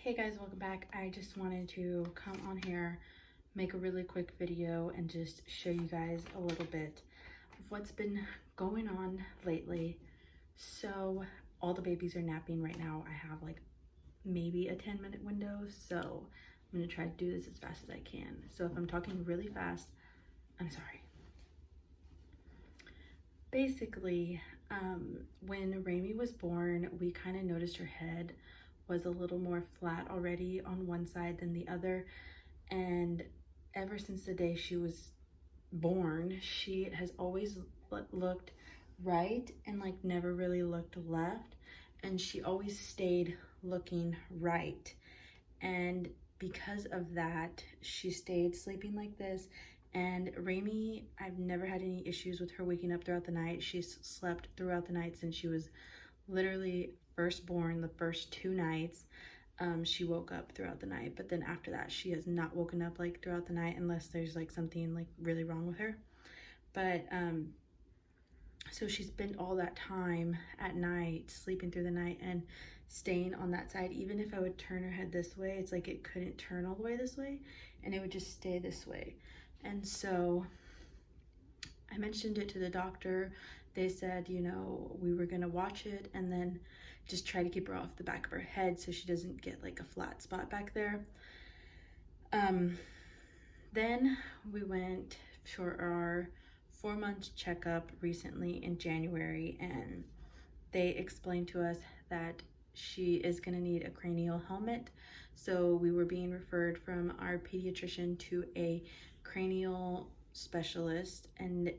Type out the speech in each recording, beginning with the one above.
Hey guys, welcome back. I just wanted to come on here, make a really quick video and just show you guys a little bit of what's been going on lately. So all the babies are napping right now. I have like maybe a 10-minute window, so I'm gonna try to do this as fast as I can. So if I'm talking really fast, I'm sorry. Basically, when Raimi was born, we kind of noticed her head was a little more flat already on one side than the other, and ever since the day she was born, she has always looked right and like never really looked left, and she always stayed looking right. And because of that, she stayed sleeping like this. And Raimi, I've never had any issues with her waking up throughout the night. She's slept throughout the night since she was literally first born. The first 2 nights she woke up throughout the night, but then after that she has not woken up like throughout the night unless there's like something like really wrong with her. But so she spent all that time at night sleeping through the night and staying on that side. Even if I would turn her head this way, it's like it couldn't turn all the way this way and it would just stay this way. And so I mentioned it to the doctor. They said, you know, we were gonna watch it and then just try to keep her off the back of her head so she doesn't get like a flat spot back there. Then we went for our 4-month checkup recently in January, and they explained to us that she is going to need a cranial helmet. So we were being referred from our pediatrician to a cranial specialist and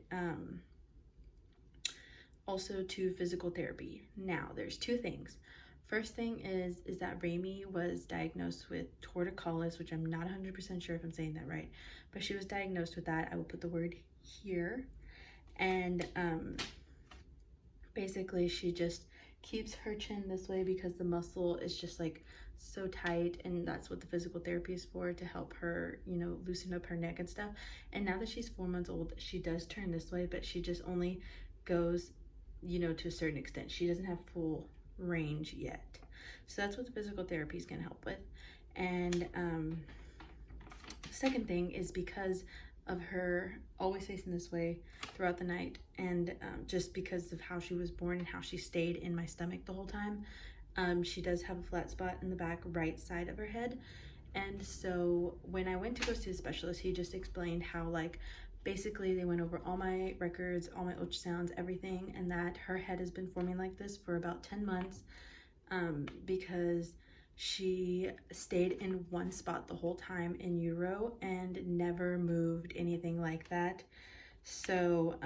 also to physical therapy. Now there's 2 things. First thing is that Raimi was diagnosed with torticollis, which I'm not 100% sure if I'm saying that right, but she was diagnosed with that. I will put the word here. And basically she just keeps her chin this way because the muscle is just like so tight, and that's what the physical therapy is for, to help her, you know, loosen up her neck and stuff. And now that she's 4 months old, she does turn this way, but she just only goes, you know, to a certain extent. She doesn't have full range yet. So that's what the physical therapy is going to help with. And the second thing is because of her always facing this way throughout the night, and just because of how she was born and how she stayed in my stomach the whole time, she does have a flat spot in the back right side of her head. And so when I went to go see the specialist, he just explained how, like, basically they went over all my records, all my ultrasounds, everything, and that her head has been forming like this for about 10 months because she stayed in one spot the whole time in utero and never moved anything like that. So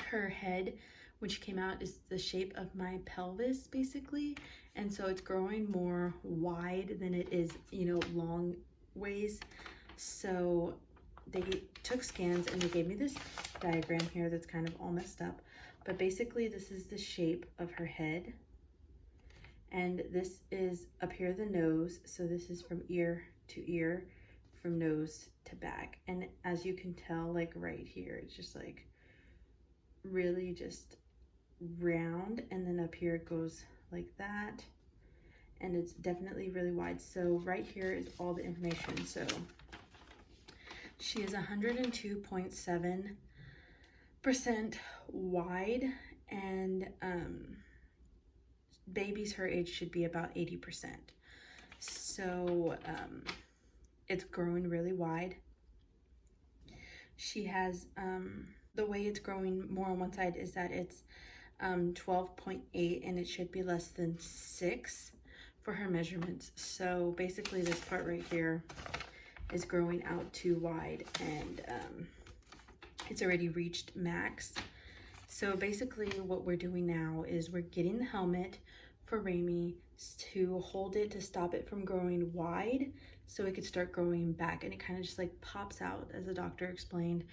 her head, when she came out, is the shape of my pelvis basically, and so it's growing more wide than it is, you know, long ways. So they took scans and they gave me this diagram here that's kind of all messed up, but basically this is the shape of her head, and this is up here the nose, so this is from ear to ear, from nose to back. And as you can tell, like right here, it's just like really just round, and then up here it goes like that, and it's definitely really wide. So right here is all the information. So she is 102.7% wide, and babies her age should be about 80%. So it's growing really wide. She has the way it's growing more on one side is that it's 12.8, and it should be less than 6 for her measurements. So basically this part right here is growing out too wide, and it's already reached max. So basically what we're doing now is we're getting the helmet for Raimi to hold it, to stop it from growing wide so it could start growing back, and it kind of just like pops out, as the doctor explained.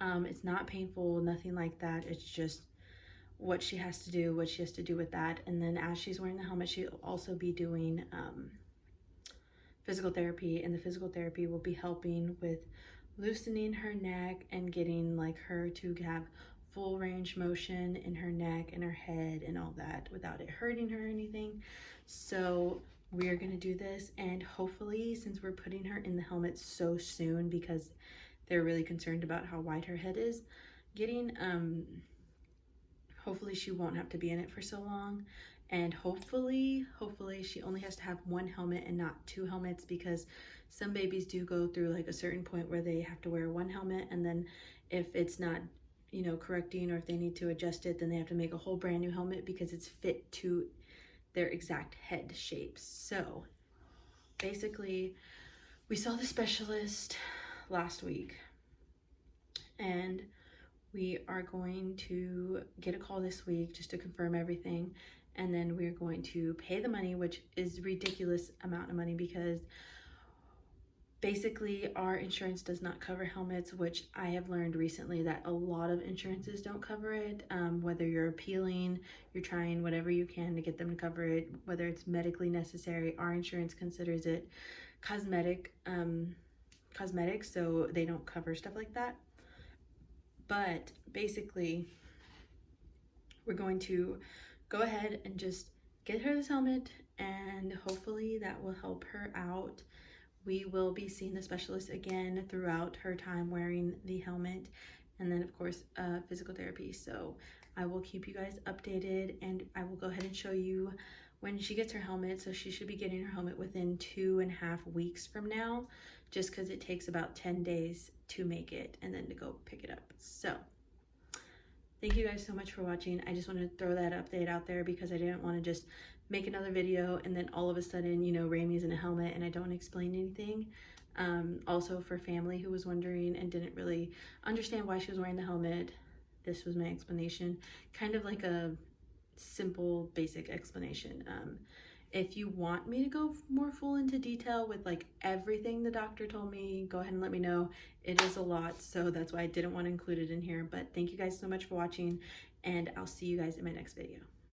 It's not painful, nothing like that. It's just what she has to do with that. And then as she's wearing the helmet, she'll also be doing physical therapy, and the physical therapy will be helping with loosening her neck and getting like her to have full range motion in her neck and her head and all that without it hurting her or anything. So we are gonna do this, and hopefully, since we're putting her in the helmet so soon because they're really concerned about how wide her head is getting, hopefully she won't have to be in it for so long. And hopefully she only has to have one helmet and not two helmets, because some babies do go through like a certain point where they have to wear one helmet, and then if it's not, you know, correcting, or if they need to adjust it, then they have to make a whole brand new helmet because it's fit to their exact head shapes. So basically, we saw the specialist last week, and we are going to get a call this week just to confirm everything, and then we're going to pay the money, which is ridiculous amount of money, because basically our insurance does not cover helmets, which I have learned recently that a lot of insurances don't cover it. Whether you're appealing, you're trying whatever you can to get them to cover it, whether it's medically necessary, our insurance considers it cosmetic, so they don't cover stuff like that. But basically, we're going to go ahead and just get her this helmet, and hopefully that will help her out. We will be seeing the specialist again throughout her time wearing the helmet, and then of course physical therapy. So I will keep you guys updated, and I will go ahead and show you when she gets her helmet. So she should be getting her helmet within 2.5 weeks from now, just because it takes about 10 days to make it and then to go pick it up. So thank you guys so much for watching. I just wanted to throw that update out there because I didn't want to just make another video and then all of a sudden, you know, Ramey's in a helmet and I don't explain anything. Also for family who was wondering and didn't really understand why she was wearing the helmet, this was my explanation. Kind of like a simple, basic explanation. If you want me to go more full into detail with like everything the doctor told me, go ahead and let me know. It is a lot, so that's why I didn't want to include it in here. But thank you guys so much for watching, and I'll see you guys in my next video.